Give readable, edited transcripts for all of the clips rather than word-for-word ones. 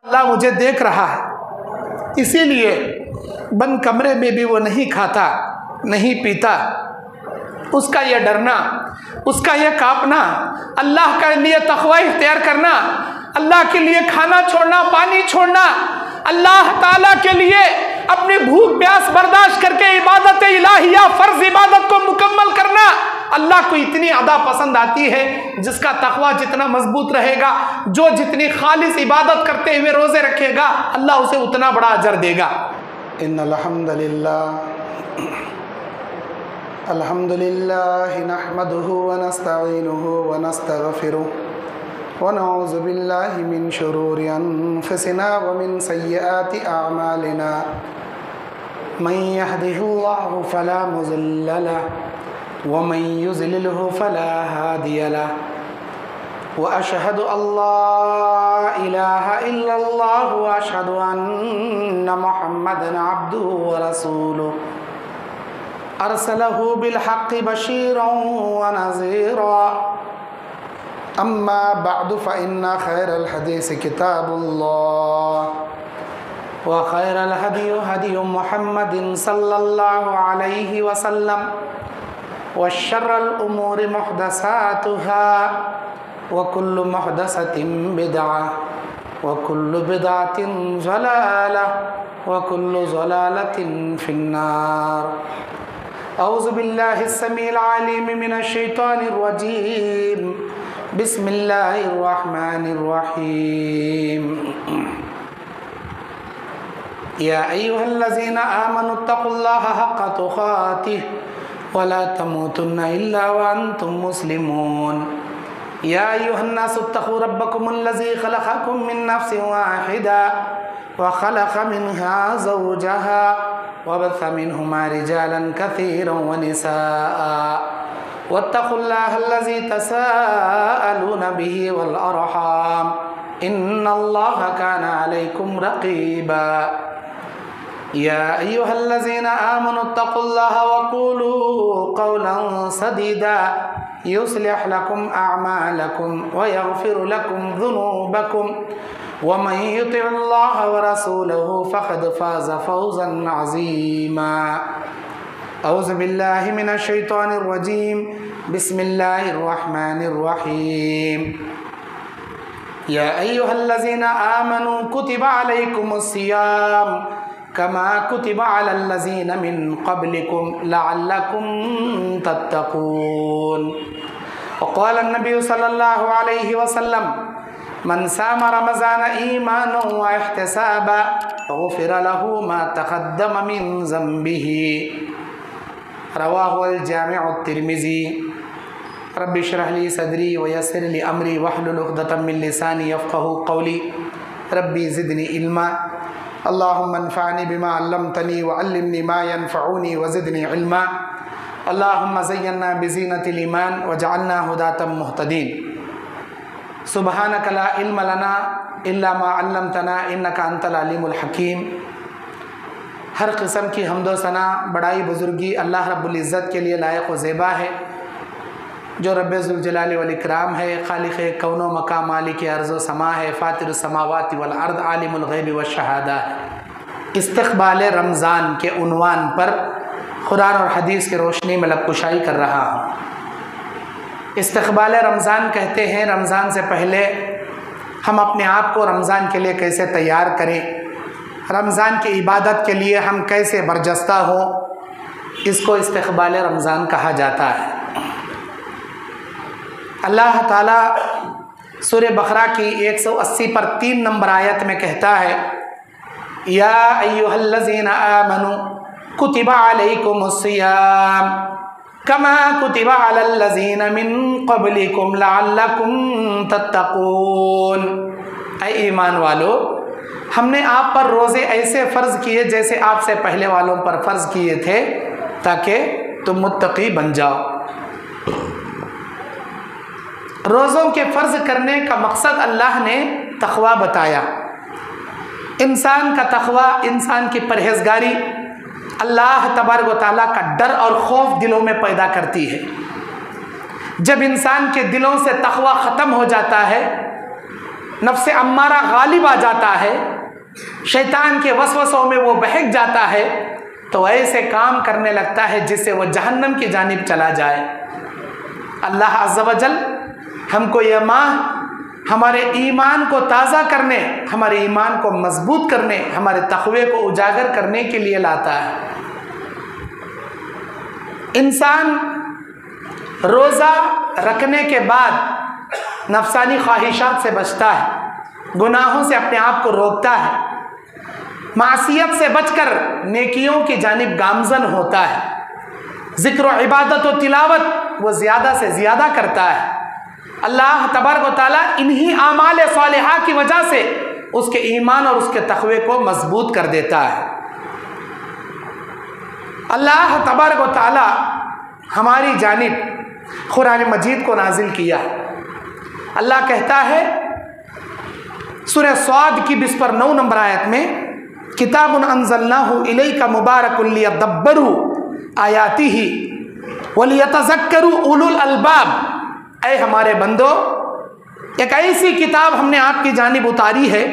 अल्लाह मुझे देख रहा है, इसीलिए बंद कमरे में भी वो नहीं खाता नहीं पीता। उसका ये डरना, उसका ये कांपना, अल्लाह के लिए तक़वा इख्तियार करना, अल्लाह के लिए खाना छोड़ना, पानी छोड़ना, अल्लाह ताला के लिए अपनी भूख प्यास बर्दाश्त करके इबादत इलाहिया फर्ज इबादत को मुकम्मल करना, अल्लाह को इतनी अदा पसंद आती है। जिसका तक़वा जितना मजबूत रहेगा, जो जितनी खालिस इबादत करते हुए रोज़े रखेगा, अल्लाह उसे उतना बड़ा अजर देगा। इन्नल हम्दुलिल्लाह नहमदुहु व नस्तईनुहु व नस्तगफिरुहु व नऊज़ु बिल्लाहि मिन शुरूरि अनफुसिना व मिन सय्यिआति अअमालिना मन यहदिहिल्लाहु फला मुज़िल्ल लहु व मन युज़लिलहु फला हादिय लहु व अशहदु अल्ला इलाहा इल्लल्लाहु व अशहदु अन्ना मुहम्मदन अब्दुहु व रसूलुहु अरसलहु बिल हक़्क़ि बशीरन व नज़ीरा अम्मा बअदु फ़इन्ना खैरल हदीस किताबुल्लाह व खैरल हदी हदी मुहम्मदिन सल्लल्लाहु अलैहि वसल्लम व शर्रल उमूरि मुहदसातुहा व कुल्लु मुहदसतिन बिदअह व कुल्लु बिदअतिन ज़लालह व कुल्लु ज़लालतिन फिन्नार। औज़ु बिल्लाहि स्समीइल अलीम मिनश शैतानिर रजीम। बिस्मिल्लाहिर रहमानिर रहीम। या अय्युहल्लज़ीना आमनुत्तक़ुल्लाहा हक़्क़ तुक़ातिह व ला तमूतुन्ना इल्ला व अंतुम मुस्लिमून। या अय्युहन्नासुत्तक़ू रब्बकुमुल्लज़ी ख़लक़कुम मिन नफ़्सिन वाहिदा व ख़लक़ मिन्हा ज़ौजहा व बस्स मिन्हुमा रिजालन कसीरन व निसाअ वत्तक़ुल्लाहल्लज़ी तसाअलूना बिही वल अरहाम इन्नल्लाहा काना अलैकुम रक़ीबा। या अय्युहल्लज़ीना आमनुत्तक़ुल्लाहा व क़ूलू क़ौलन सदीदा युस्लिह लकुम अअमालकुम व यग़फ़िर लकुम ज़ुनूबकुम व मन युतिइल्लाह व रसूलहु फ़क़द फ़ाज़ फ़ौज़न अज़ीमा। औज़ु बिल्लाहि मिनश शैतानिर रजीम। बिस्मिल्लाहिर रहमानिर रहीम। या अय्युहल्लज़ीना आमनू कुतिबा अलैकुमुस सियाम कमा कुतिबा अलल्लज़ीना मिन क़ब्लिकुम लअल्लकुम तत्तक़ून। वक़ाल अन्नबी सल्लल्लाहु अलैहि वसल्लम मन साम रमज़ान ईमानन व इह्तिसाबा गुफ़िर लहू मा तक़द्दम मिन ज़ंबिही। रवाहुल जामिउ तिर्मिज़ी। रब्बि इश्रह ली सदरी व यस्सिर ली अमरी वहलुल उक़दतम मिन लिसानी यफ़क़हू क़ौली। रब्बी ज़िदनी इल्मा। अल्लाहुम्मा अन्फ़अनी बिमा अल्लमतनी व अल्लिमनी मा यनफ़अनी व ज़िदनी इल्मा। अल्लाहुम्मा ज़य्यिन्ना बिज़ीनतिल ईमान व जअलना हुदातम मुहतदीन। सुब्हानक ला इल्म लना इल्ला मा अल्लमतना इन्नका अंतल अलीमुल हकीम। हर किस्म की हम्दो सना बड़ाई बुजुर्गी अल्लाह रब्बुल इज़्ज़त के लिए लायक व ज़ेबा है, जो रब्बे ज़ुल जलाली वल इकराम है, खालिक़े कौनो मकाम मालिक अर्ज़ व समा है, फ़ातिरुस समावाति वल अर्द आलिमुल ग़ैबि व शहादा है। इस्तक़बाल रमज़ान के उन्वान पर कुरान और हदीस की रोशनी में लबकुशाई कर रहा हूँ। इस्तक़बाल रमज़ान कहते हैं रमज़ान से पहले हम अपने आप को रमज़ान के लिए कैसे तैयार करें, रमज़ान की इबादत के लिए हम कैसे बरजस्ता हों, इसको इस्तक़बाल रमज़ान कहा जाता है। अल्लाह ताला सूरह बक़रा की 180 पर 3 नंबर आयत में कहता है, या अय्युहल्लज़ीना आमनू कुतिबा अलैकुमुस सियाम कमा कुतिबा अलल्लज़ीना मिन क़ब्लिकुम लअल्लकुम तत्तक़ून। ऐ ईमान वालो, हमने आप पर रोज़े ऐसे फ़र्ज़ किए जैसे आपसे पहले वालों पर फ़र्ज़ किए थे, ताकि तुम मुत्तक़ी बन जाओ। रोज़ों के फ़र्ज़ करने का मकसद अल्लाह ने तक़वा बताया। इंसान का तक़वा, इंसान की परहेज़गारी अल्लाह तबारक व तआला का डर और खौफ दिलों में पैदा करती है। जब इंसान के दिलों से तक़वा ख़त्म हो जाता है नफ्स अम्मारा गालिब आ जाता है, शैतान के वसवसों में वो बहक जाता है, तो ऐसे काम करने लगता है जिससे वो जहन्नम की जानिब चला जाए। अल्लाह अज़्ज़ व जल हमको यह माह हमारे ईमान को ताज़ा करने, हमारे ईमान को मजबूत करने, हमारे तक़वे को उजागर करने के लिए लाता है। इंसान रोज़ा रखने के बाद नफसानी ख्वाहिशात से बचता है, गुनाहों से अपने आप को रोकता है, मासियत से बचकर नेकियों की जानिब गामजन होता है, ज़िक्र व इबादत व तिलावत वो ज़्यादा से ज़्यादा करता है। अल्लाह तबारक व तआला इन्हीं आमाल सालिहा की वजह से उसके ईमान और उसके तक़वे को मजबूत कर देता है। अल्लाह तबारक व तआला हमारी जानिब कुरान मजीद को नाजिल किया। अल्लाह कहता है सूरह स्वाद की 29 नंबर आयत में, किताबुन अंज़लनाहु इलैका मुबारकुन लियदब्बरू आयातिही व लियतज़क्करू उलुल अलबाब। ऐ हमारे बंदो, एक ऐसी किताब हमने आपकी जानिब उतारी है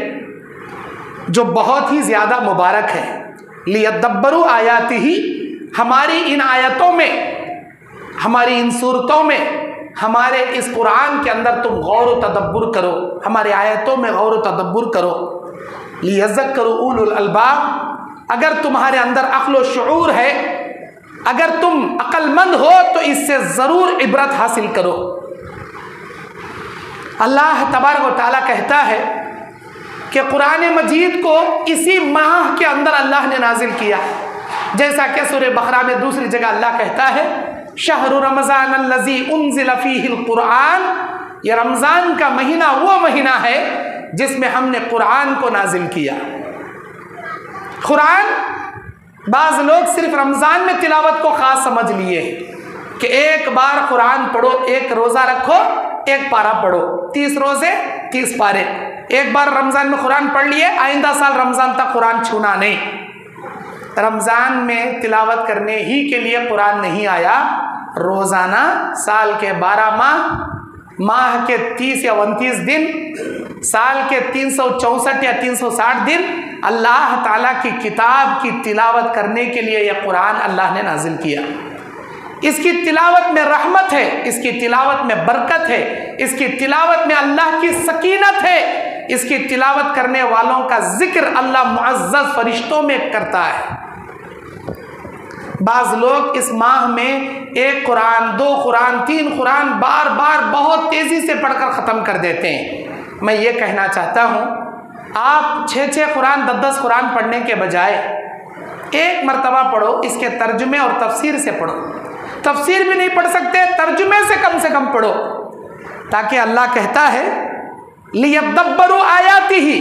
जो बहुत ही ज़्यादा मुबारक है। लियदब्बरू आयातिही, हमारी इन आयतों में, हमारी इन सूरतों में, हमारे इस कुरान के अंदर तुम गौर व तदब्बुर करो, हमारी आयतों में गौर व तदब्बुर करो। लियज़क्करू उलुल अलबाब, अगर तुम्हारे अंदर अक्ल व शऊर है, अगर तुम अक्लमंद हो तो इससे ज़रूर इबरत हासिल करो। अल्लाह तबारक व तआला कहता है कि कुरान मजीद को इसी माह के अंदर अल्लाह ने नाजिल किया, जैसा कि सूरह बकरा में दूसरी जगह अल्लाह कहता है, शहरु रमज़ान अल्लज़ी उन्ज़िल फ़ीहिल कुरान, यह रमज़ान का महीना वो महीना है जिसमें हमने कुरान को नाजिल किया। कुरान, बाज़ लोग सिर्फ रमज़ान में तिलावत को ख़ास समझ लिए कि एक बार कुरान पढ़ो, एक रोज़ा रखो, एक पारा पढ़ो, 30 रोज़े 30 पारे, एक बार रमज़ान में कुरान पढ़ लिए, आइंदा साल रमज़ान तक कुरान छूना नहीं। रमज़ान में तिलावत करने ही के लिए कुरान नहीं आया। रोज़ाना साल के 12 माह के 30 या 29 दिन, साल के 364 या 360 दिन अल्लाह ताला की किताब की तिलावत करने के लिए यह कुरान अल्लाह ने नाजिल किया। इसकी तिलावत में रहमत है, इसकी तिलावत में बरकत है, इसकी तिलावत में अल्लाह की सकीनत है, इसकी तिलावत करने वालों का जिक्र अल्लाह मुअज़्ज़ज़ फरिश्तों में करता है। बाज़ लोग इस माह में 1 कुरान, 2 कुरान, 3 कुरान बार बार बहुत तेज़ी से पढ़कर ख़त्म कर देते हैं। मैं ये कहना चाहता हूँ, आप 6-6 कुरान, 10-10 कुरान पढ़ने के बजाय एक मरतबा पढ़ो, इसके तर्जुमे और तफसीर से पढ़ो। तफसीर भी नहीं पढ़ सकते, तर्जुमे से कम पढ़ो, ताकि अल्लाह कहता है लियदब्बरू आयातिही,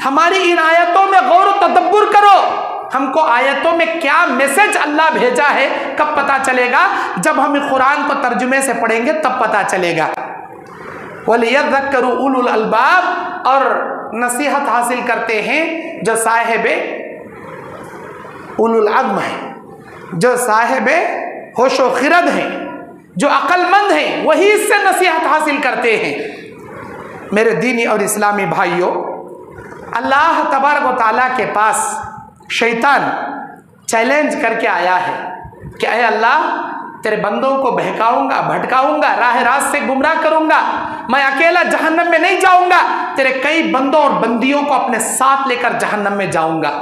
हमारी इन आयतों में गौर व तदब्बुर करो। हमको आयतों में क्या मैसेज अल्लाह भेजा है कब पता चलेगा? जब हम कुरान को तर्जुमे से पढ़ेंगे तब पता चलेगा। वलियज़क्करू उलुल अलबाब, और नसीहत हासिल करते हैं जो साहिबे उलुल अज़्म हैं, जो साहिबे होशो खिरद हैं, जो अक्लमंद हैं, वही इससे नसीहत हासिल करते हैं। मेरे दीनी और इस्लामी भाइयों, अल्लाह तबारक व तआला के पास शैतान चैलेंज करके आया है कि अय अल्लाह, तेरे बंदों को बहकाऊंगा, भटकाऊंगा, राह रास्त से गुमराह करूंगा, मैं अकेला जहन्नम में नहीं जाऊंगा, तेरे कई बंदों और बंदियों को अपने साथ लेकर जहन्नम में जाऊंगा।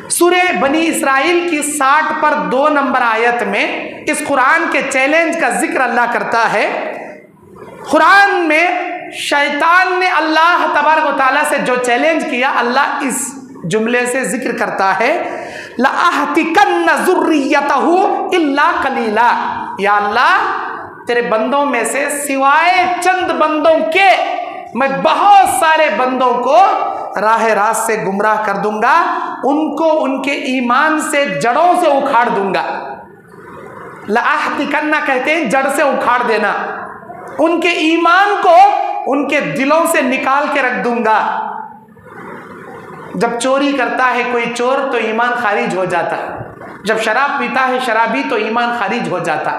सूरह बनी इसराइल की 60 पर 2 नंबर आयत में इस कुरान के चैलेंज का जिक्र अल्लाह करता है। कुरान में शैतान ने अल्लाह तबारक व तआला से जो चैलेंज किया, अल्लाह इस जुमले से जिक्र करता है, लअहतिकन्न ज़ुर्रियतहु इल्ला कलीला, या अल्लाह, तेरे बंदों में से सिवाय चंद बंदों के मैं बहुत सारे बंदों को राह रास्त से गुमराह कर दूंगा, उनको उनके ईमान से जड़ों से उखाड़ दूंगा। लअहतिकन्ना कहते हैं जड़ से उखाड़ देना, उनके ईमान को उनके दिलों से निकाल के रख दूंगा। जब चोरी करता है कोई चोर तो ईमान खारिज हो जाता, जब शराब पीता है शराबी तो ईमान खारिज हो जाता,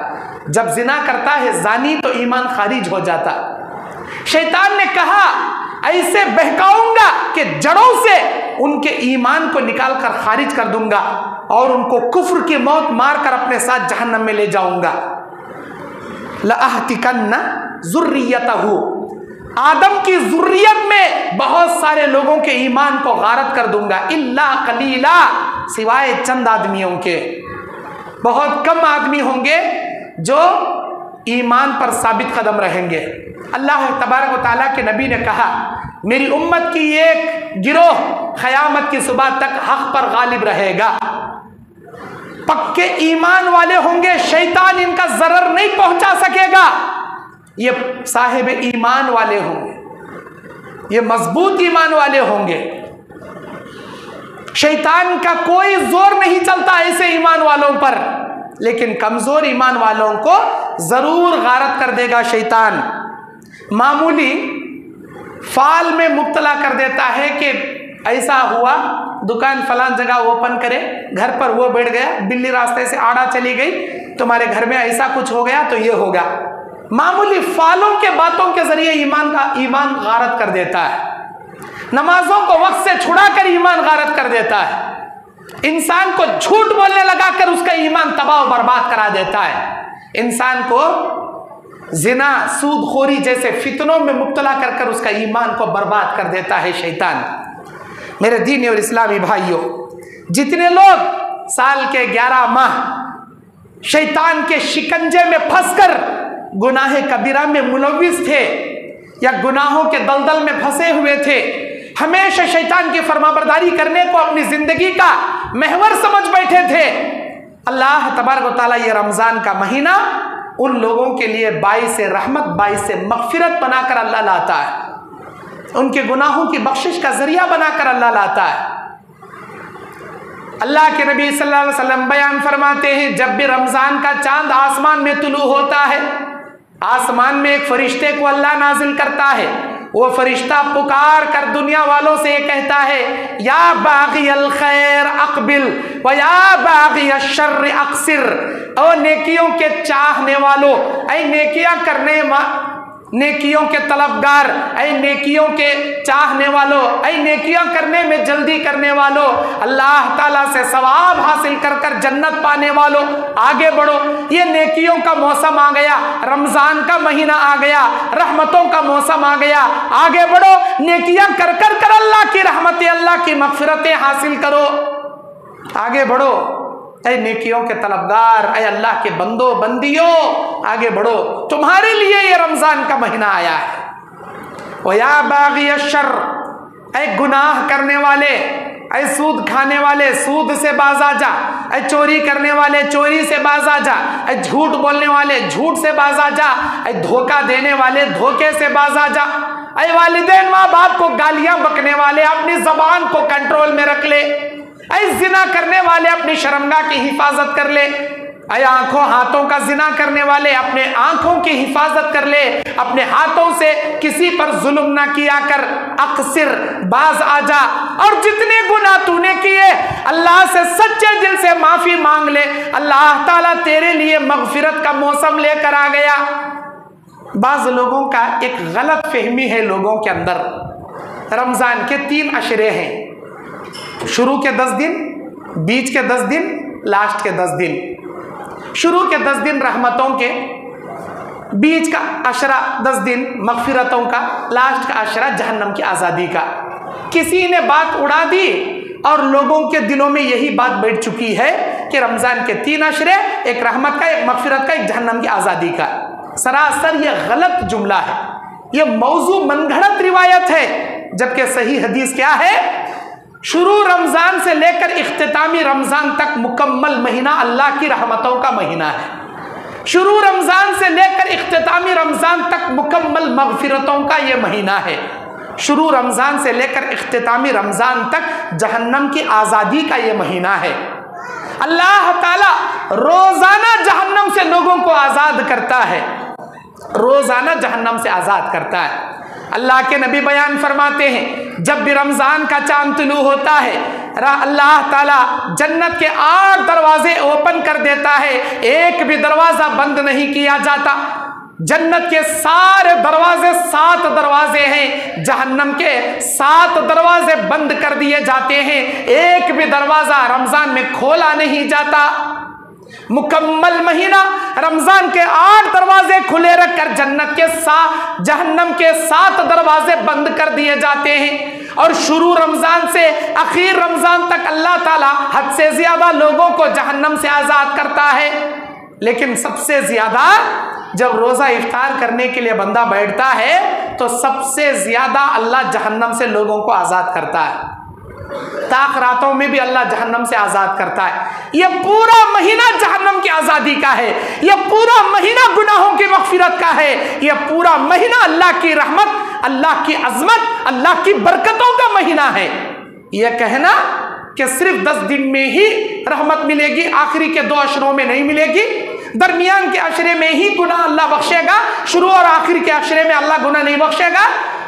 जब जिना करता है जानी तो ईमान खारिज हो जाता। शैतान ने कहा ऐसे बहकाऊंगा कि जड़ों से उनके ईमान को निकालकर खारिज कर दूंगा और उनको कुफ्र की मौत मारकर अपने साथ जहन्नम में ले जाऊंगा। लअहतिकन्ना ज़ुर्रियतहु, आदम की ज़ुर्रियत में बहुत सारे लोगों के ईमान को गारत कर दूंगा, इल्ला कलीला, सिवाय चंद आदमियों के। बहुत कम आदमी होंगे जो ईमान पर साबित कदम रहेंगे। अल्लाह तबारक व तआला के नबी ने कहा मेरी उम्मत की एक गिरोह क़यामत की सुबह तक हक पर गालिब रहेगा। पक्के ईमान वाले होंगे, शैतान इनका जरर नहीं पहुंचा सकेगा। ये साहिब ईमान वाले होंगे, ये मजबूत ईमान वाले होंगे। शैतान का कोई जोर नहीं चलता ऐसे ईमान वालों पर, लेकिन कमजोर ईमान वालों को जरूर गारत कर देगा शैतान। मामूली फाल में मुब्तला कर देता है कि ऐसा हुआ, दुकान फलान जगह ओपन करे, घर पर वो बैठ गया, बिल्ली रास्ते से आड़ा चली गई, तुम्हारे घर में ऐसा कुछ हो गया तो ये होगा। मामूली फालों के बातों के जरिए ईमान गारत कर देता है। नमाजों को वक्त से छुड़ा कर ईमान गारत कर देता है। इंसान को झूठ बोलने लगाकर उसका ईमान तबाह बर्बाद करा देता है। इंसान को जिना, सूदखोरी जैसे फितनों में मुब्तला कर कर उसका ईमान को बर्बाद कर देता है शैतान। मेरे दीनी और इस्लामी भाइयों, जितने लोग साल के 11 माह शैतान के शिकंजे में फंसकर गुनाह कबीरा में मुलव्विस थे या गुनाहों के दलदल में फंसे हुए थे, हमेशा शैतान की फरमाबरदारी करने को अपनी जिंदगी का महवर समझ बैठे थे, अल्लाह तबारक व तआला ये रमजान का महीना उन लोगों के लिए बाइस रहमत, बाइस मगफिरत बनाकर अल्लाह लाता है। उनके गुनाहों की बख्शिश का जरिया बनाकर अल्लाह लाता है। अल्लाह के नबी सल्लल्लाहु अलैहि वसल्लम बयान फरमाते हैं, जब भी रमजान का चांद आसमान में तुलू होता है, आसमान में एक फरिश्ते को अल्लाह नाजिल करता है। वो फरिश्ता पुकार कर दुनिया वालों से ये कहता है, या बागी अल खैर अकबिल व या बागी अश्शर्र अक्सिर, ओ नेकियों के चाहने वालों, ऐ नेकियों के तलबगार, ऐ नेकियों के चाहने वालों, ऐ नेकियां करने में जल्दी करने वालों, अल्लाह ताला से सवाब हासिल कर कर जन्नत पाने वालों, आगे बढ़ो। ये नेकियों का मौसम आ गया, रमजान का महीना आ गया, रहमतों का मौसम आ गया, आगे बढ़ो, नेकियां कर कर कर अल्लाह की रहमतें, अल्लाह की मगफिरतें हासिल करो, आगे बढ़ो। ऐ नेकियों के तलबगार, ऐ अल्लाह के बंदो बंदियों, आगे बढ़ो, तुम्हारे लिए ये रमजान का महीना आया है। ओ या बागी अश्शर्र, ऐ गुनाह करने वाले, ऐ सूद खाने वाले, सूद से बाज आ जा, ऐ चोरी करने वाले, चोरी से बाज आ जा, ऐ झूठ बोलने वाले, झूठ से बाज आ जा, ऐ धोखा देने वाले, धोखे से बाज आ जा, ऐ वालिदैन माँ बाप को गालियां बकने वाले, अपनी जबान को कंट्रोल में रख ले, ऐ जिना करने वाले अपनी शर्मगाह की हिफाजत कर ले, ऐ आंखों हाथों का जिना करने वाले अपने आंखों की हिफाजत कर ले, अपने हाथों से किसी पर जुल्म ना किया कर, अक्सिर बाज आ जा, और जितने गुनाह तूने किए अल्लाह से सच्चे दिल से माफी मांग ले, अल्लाह ताला तेरे लिए मगफिरत का मौसम लेकर आ गया। बाज लोगों का एक गलत फहमी है लोगों के अंदर, रमजान के 3 अशरे हैं, शुरू के 10 दिन, बीच के 10 दिन, लास्ट के 10 दिन। शुरू के 10 दिन रहमतों के, बीच का अशरा 10 दिन मगफिरतों का, लास्ट का अशरा जहन्नम की आज़ादी का। किसी ने बात उड़ा दी और लोगों के दिलों में यही बात बैठ चुकी है कि रमज़ान के 3 अशरे, एक रहमत का, एक मगफिरत का, एक जहन्नम की आज़ादी का। सरासर यह गलत जुमला है, यह मौजू मनगढ़ंत रिवायत है, जबकि सही हदीस क्या है? शुरू रमजान से लेकर इख्तितामी रमजान तक मुकम्मल महीना अल्लाह की रहमतों का महीना है। शुरू रमजान से लेकर इख्तितामी रमजान तक मुकम्मल मगफिरतों का यह महीना है। शुरू रमजान से लेकर इख्तितामी रमजान तक जहन्नम की आज़ादी का यह महीना है। अल्लाह ताला रोजाना जहन्नम से लोगों को आज़ाद करता है, रोजाना जहन्नम से आज़ाद करता है। अल्लाह के नबी बयान फरमाते हैं, जब भी रमज़ान का चांद तुलू होता है, अल्लाह ताला जन्नत के 8 दरवाजे ओपन कर देता है, एक भी दरवाज़ा बंद नहीं किया जाता। जन्नत के सारे दरवाजे 7 दरवाजे हैं, जहन्नम के 7 दरवाजे बंद कर दिए जाते हैं, एक भी दरवाजा रमजान में खोला नहीं जाता। मुकम्मल महीना रमजान के 8 दरवाजे खुले रखकर जहन्नम के 7 दरवाजे बंद कर दिए जाते हैं। और शुरू रमजान से आखिर रमजान तक अल्लाह ताला हद से ज्यादा लोगों को जहन्नम से आजाद करता है। लेकिन सबसे ज्यादा जब रोजा इफ्तार करने के लिए बंदा बैठता है तो सबसे ज्यादा अल्लाह जहन्नम से लोगों को आजाद करता है। ताक रातों में भी अल्लाह जहन्नम से आजाद करता है। यह पूरा महीना जहन्नम की आजादी का है, यह पूरा महीना गुनाहों की मगफिरत का है, यह पूरा महीना अल्लाह की रहमत, अल्लाह की अजमत, अल्लाह की बरकतों का महीना है। यह कहना कि सिर्फ 10 दिन में ही रहमत मिलेगी, आखिरी के 2 अशरों में नहीं मिलेगी, दरमियान के अशरे में ही गुनाह अल्लाह बख्शेगा, शुरू और आखिर के अशरे में अल्लाह गुनाह नहीं बख्शेगा,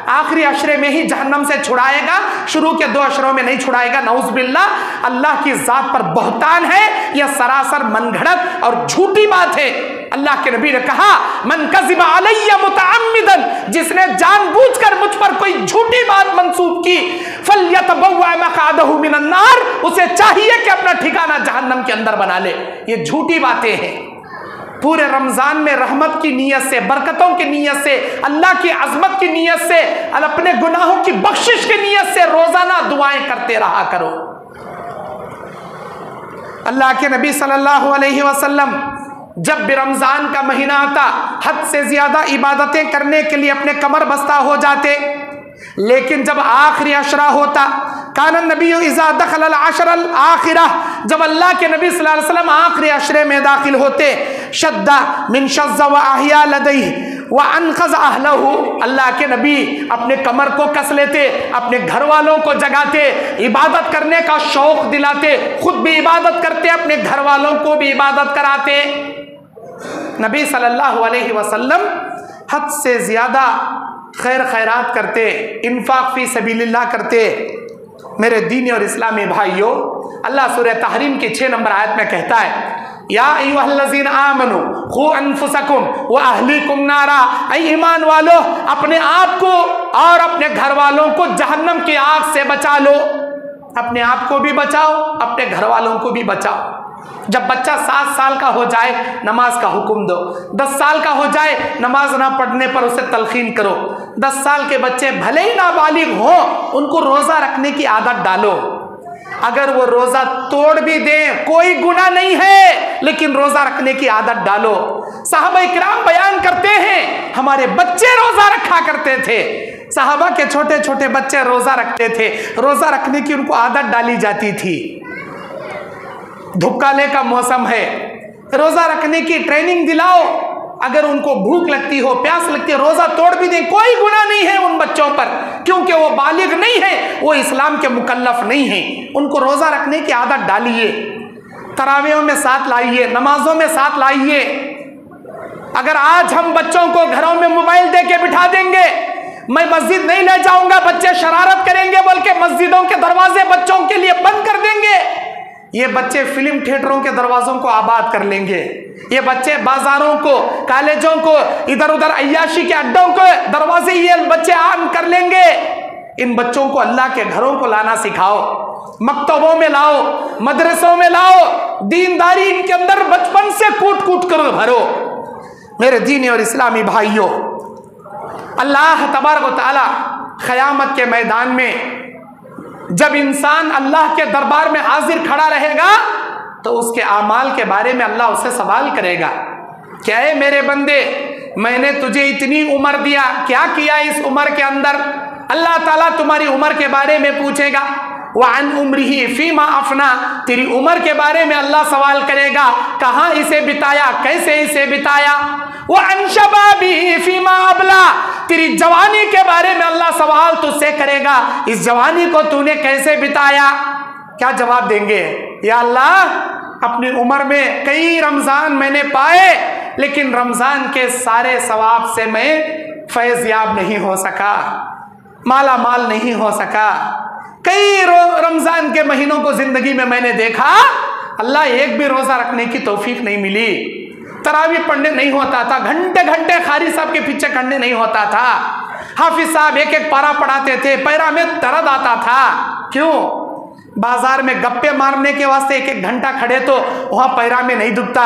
आखिरी अशरे में ही जहन्नम से छुड़ाएगा, शुरू के 2 अशरों में नहीं छुड़ाएगा। नऊज़ बिल्लाह, अल्लाह की जात पर बहतान है, यह सरासर मनगढ़ंत और झूठी बात है। अल्लाह के नबी ने कहा, मन कज़िबा अलैया मुतअम्मिदन, जिसने जानबूझकर मुझ पर कोई झूठी बात मंसूब की, फल्यतबव्वा मक़अदहु मिनन नार, उसे चाहिए कि अपना ठिकाना जहन्नम के अंदर बना ले। ये झूठी बातें हैं। पूरे रमजान में रहमत की नीयत से, बरकतों की नीयत से, अल्लाह की अजमत की नीयत से, अपने गुनाहों की बख्शिश की नीयत से रोजाना दुआएं करते रहा करो। अल्लाह के नबी सल्लल्लाहु अलैहि वसल्लम जब भी रमजान का महीना आता हद से ज्यादा इबादतें करने के लिए अपने कमर बस्ता हो जाते, लेकिन जब आखिरी अशरा होता, कानन नबी इज़ा दखलल अशरल आखिरा, जब अल्लाह के नबी सल्लल्लाहु अलैहि वसल्लम आखिरी अशरे में दाखिल होते, शद्दा मिन शज़्ज़ा व अहिया लदैहि व अनक़ज़ अहलहु, अल्लाह के नबी अपने कमर को कस लेते, अपने घर वालों को जगाते, इबादत करने का शौक दिलाते, खुद भी इबादत करते, अपने घर वालों को भी इबादत कराते। नबी सल्लल्लाहु अलैहि वसल्लम हद से ज़्यादा खैर खैरात करते, इन्फाक फी सबीलिल्लाह करते। मेरे दीनी और इस्लामी भाइयों, अल्लाह सूरह तहरीम की 6 नंबर आयत में कहता है, या अय्युहल्लज़ीना आमनू खू अनफुसकुम व अहलीकुम नारा, ऐ ईमान वालो, अपने आप को और अपने घर वालों को जहन्नम की आग से बचा लो। अपने आप को भी बचाओ, अपने घर वालों को भी बचाओ। जब बच्चा 7 साल का हो जाए नमाज का हुक्म दो, 10 साल का हो जाए नमाज ना पढ़ने पर उसे तलखीन करो। 10 साल के बच्चे भले ही नाबालिग हो, उनको रोजा रखने की आदत डालो। अगर वो रोजा तोड़ भी दें कोई गुनाह नहीं है, लेकिन रोजा रखने की आदत डालो। सहाबा इकराम बयान करते हैं, हमारे बच्चे रोजा रखा करते थे, सहाबा के छोटे छोटे बच्चे रोजा रखते थे, रोजा रखने की उनको आदत डाली जाती थी। धुपकाले का मौसम है, रोजा रखने की ट्रेनिंग दिलाओ। अगर उनको भूख लगती हो, प्यास लगती है, रोजा तोड़ भी दें, कोई गुनाह नहीं है उन बच्चों पर, क्योंकि वो बालिग नहीं है, वो इस्लाम के मुकल्लफ नहीं है। उनको रोजा रखने की आदत डालिए, तरावियों में साथ लाइए, नमाजों में साथ लाइए। अगर आज हम बच्चों को घरों में मोबाइल दे के बिठा देंगे, मैं मस्जिद नहीं ले जाऊंगा, बच्चे शरारत करेंगे बोल के मस्जिदों के दरवाजे बच्चों के लिए बंद कर देंगे, ये बच्चे फिल्म थिएटरों के दरवाजों को आबाद कर लेंगे, ये बच्चे बाजारों को, कॉलेजों को, इधर उधर अय्याशी के अड्डों को दरवाजे ये बच्चे आम कर लेंगे। इन बच्चों को अल्लाह के घरों को लाना सिखाओ, मकतबों में लाओ, मदरसों में लाओ, दीनदारी इनके अंदर बचपन से कूट कूट कर भरो। मेरे दीनी और इस्लामी भाइयों, अल्लाह तबारक व तआला क़यामत के मैदान में जब इंसान अल्लाह के दरबार में हाजिर खड़ा रहेगा तो उसके आमाल के बारे में अल्लाह उससे सवाल करेगा, क्या है मेरे बंदे, मैंने तुझे इतनी उम्र दिया, क्या किया इस उम्र के अंदर। अल्लाह ताला तुम्हारी उम्र के बारे में पूछेगा। वअन उम्रिही फीमा अफना, तेरी उम्र के बारे में अल्लाह सवाल करेगा, कहाँ इसे बिताया, कैसे इसे बिताया। वअन शबाबिही फीमा अबला, तेरी जवानी के बारे में अल्लाह सवाल तुझसे करेगा, इस जवानी को तूने कैसे बिताया। क्या जवाब देंगे, या अल्लाह अपनी उम्र में कई रमजान मैंने पाए, लेकिन रमजान के सारे सवाब से मैं फैज़याब नहीं हो सका, माला माल नहीं हो सका। कई रमजान के महीनों को जिंदगी में मैंने देखा, अल्लाह एक भी रोजा रखने की तौफीक नहीं मिली। तरावी पढ़ने नहीं होता था, घंटे घंटे कारी साहब के पीछे करने नहीं होता था। हाफिज साहब एक एक पारा पढ़ाते थे, पैरा में दर्द आता था। क्यों? बाजार में गप्पे मारने के वास्ते एक एक घंटा खड़े तो वहां पैरा में नहीं दुखता।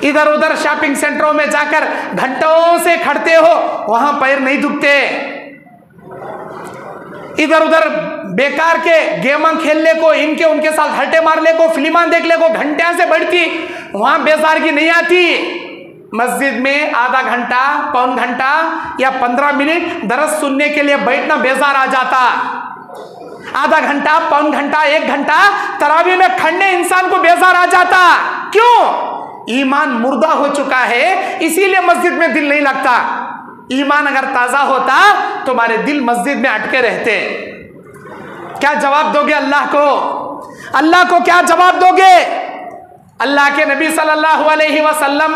इधर उधर शॉपिंग सेंटरों में जाकर घंटों से खड़ते हो, वहां पैर नहीं दुखते। इधर उधर बेकार के गेम खेलने को, इनके उनके साथ हल्टे मारने को, फिल्म देखने को घंटे से बढ़ती, वहां बेजारगी नहीं आती। मस्जिद में आधा घंटा, पौन घंटा या 15 मिनट दरस सुनने के लिए बैठना बेजार आ जाता। आधा घंटा, पौन घंटा, 1 घंटा तरावी में खड़ने इंसान को बेजार आ जाता। क्यों? ईमान मुर्दा हो चुका है, इसीलिए मस्जिद में दिल नहीं लगता। ईमान अगर ताजा होता तुम्हारे दिल मस्जिद में अटके रहते। क्या जवाब दोगे अल्लाह को? अल्लाह को क्या जवाब दोगे? अल्लाह के नबी सल्लल्लाहु अलैहि वसल्लम,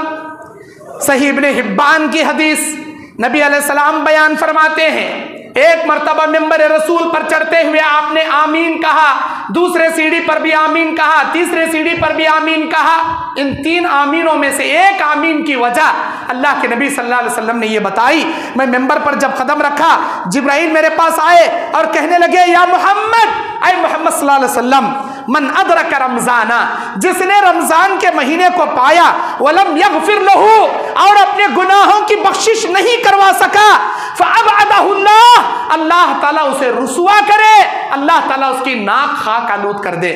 सही इब्न हिब्बान की हदीस, नबी अलैहिस्सलाम बयान फरमाते हैं, एक मर्तबा मिंबर रसूल पर चढ़ते हुए आपने आमीन कहा, दूसरे सीढ़ी पर भी आमीन कहा, तीसरे सीढ़ी पर भी आमीन कहा। इन 3 आमीनों में से एक आमीन की वजह अल्लाह के नबी सल्लल्लाहु अलैहि वसल्लम ने ये बताई। मैं मिंबर पर जब कदम रखा, जिब्राइल मेरे पास आए और कहने लगे, या मोहम्मद, ऐ मोहम्मद सल्लल्लाहु अलैहि वसल्लम, मन अदरक रमजाना, जिसने रमजान के महीने को पाया, वलम यगफिर लहू, और अपने गुनाहों की बख्शिश नहीं करवा सका, फअबअदहुल्लाह, अल्लाह ताला उसे रुसवा करे, अल्लाह ताला उसकी नाक खाक आलूद कर दे,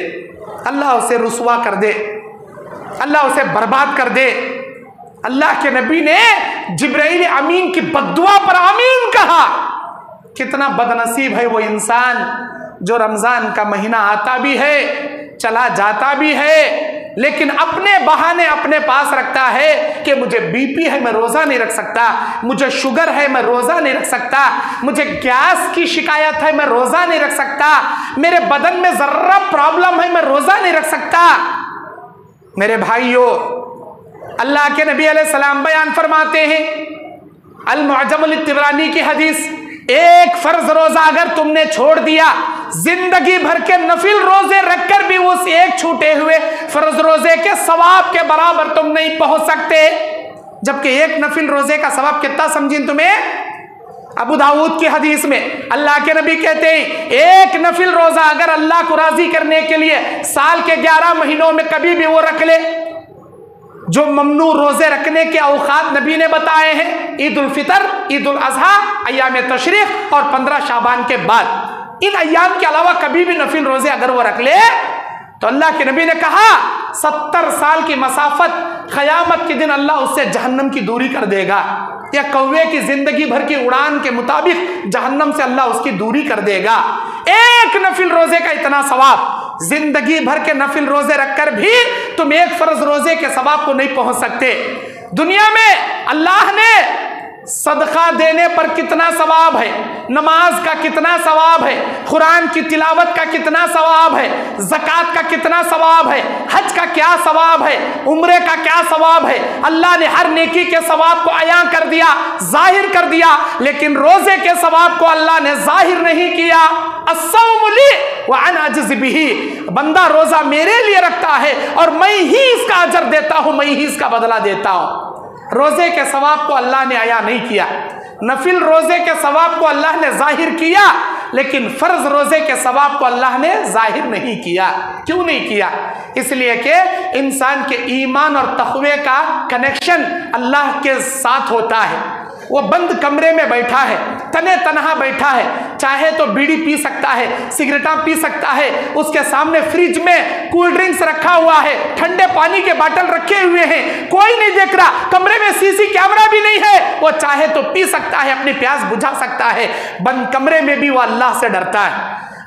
अल्लाह उसे रुसवा कर दे, अल्लाह उसे बर्बाद कर दे। अल्लाह के नबी ने जिब्राइल अमीन की बद्दुआ पर आमीन कहा। कितना बदनसीब है वो इंसान जो रमजान का महीना आता भी है, चला जाता भी है, लेकिन अपने बहाने अपने पास रखता है कि मुझे बीपी है, मैं रोजा नहीं रख सकता, मुझे शुगर है, मैं रोजा नहीं रख सकता, मुझे गैस की शिकायत है, मैं रोजा नहीं रख सकता, मेरे बदन में जर्रा प्रॉब्लम है, मैं रोजा नहीं रख सकता। मेरे भाइयों, अल्लाह के नबी अलैहिस्सलाम बयान फरमाते हैं, अल-मुअज्जम तिबरानी की हदीस, एक फर्ज रोजा अगर तुमने छोड़ दिया, जिंदगी भर के नफिल रोजे रखकर भी उस एक छूटे हुए फर्ज रोजे के सवाब के बराबर तुम नहीं पहुंच सकते। जबकि एक नफिल रोजे का सवाब कितना समझिन तुम्हें? अबू दाऊद की हदीस में अल्लाह के नबी कहते हैं, एक नफिल रोजा अगर अल्लाह को राजी करने के लिए साल के 11 महीनों में कभी भी वो रख ले, जो ममनू रोजे रखने के औकात नबी ने बताए हैं, ईद उल फितर, ईद उल अजहा, अय्याम तशरीक और 15 शाबान के बाद, इन अय्याम के अलावा कभी भी नफिल रोजे अगर वो रख ले तो अल्लाह के नबी ने कहा 70 साल की मसाफत क़यामत के दिन अल्लाह उससे जहन्नम की दूरी कर देगा, या कौवे की जिंदगी भर की उड़ान के मुताबिक जहन्नम से अल्लाह उसकी दूरी कर देगा। एक नफिल रोजे का इतना सवाब, जिंदगी भर के नफिल रोजे रखकर भी तुम एक फर्ज रोजे के सवाब को नहीं पहुंच सकते। दुनिया में अल्लाह ने सदका देने पर कितना सवाब है, नमाज का कितना सवाब है, कुरान की तिलावत का कितना सवाब है, ज़कात का कितना सवाब है, हज का क्या सवाब है, उम्रे का क्या सवाब है। अल्लाह ने हर नेकी के सवाब को अयां कर दिया, जाहिर कर दिया, लेकिन रोजे के सवाब को अल्लाह ने जाहिर नहीं किया। अस्सौमु ली व अना अज्ज़ी बिही, बंदा रोजा मेरे लिए रखता है और मैं ही इसका अजर देता हूं, मैं ही इसका बदला देता हूं। रोजे के सवाब को अल्लाह ने आया नहीं किया, नफिल रोजे के सवाब को अल्लाह ने जाहिर किया, लेकिन फर्ज रोजे के सवाब को अल्लाह ने जाहिर नहीं किया। क्यों नहीं किया? इसलिए कि इंसान के ईमान और तक़वे का कनेक्शन अल्लाह के साथ होता है। वो बंद कमरे में बैठा है, तने तनहा बैठा है, चाहे तो बीड़ी पी सकता है, सिगरेटा पी सकता है, उसके सामने फ्रिज में कूल ड्रिंक्स रखा हुआ है, ठंडे पानी के बाटल रखे हुए हैं, कोई नहीं देख रहा, कमरे में सीसी कैमरा भी नहीं है, वो चाहे तो पी सकता है, अपनी प्यास बुझा सकता है। बंद कमरे में भी वो अल्लाह से डरता है,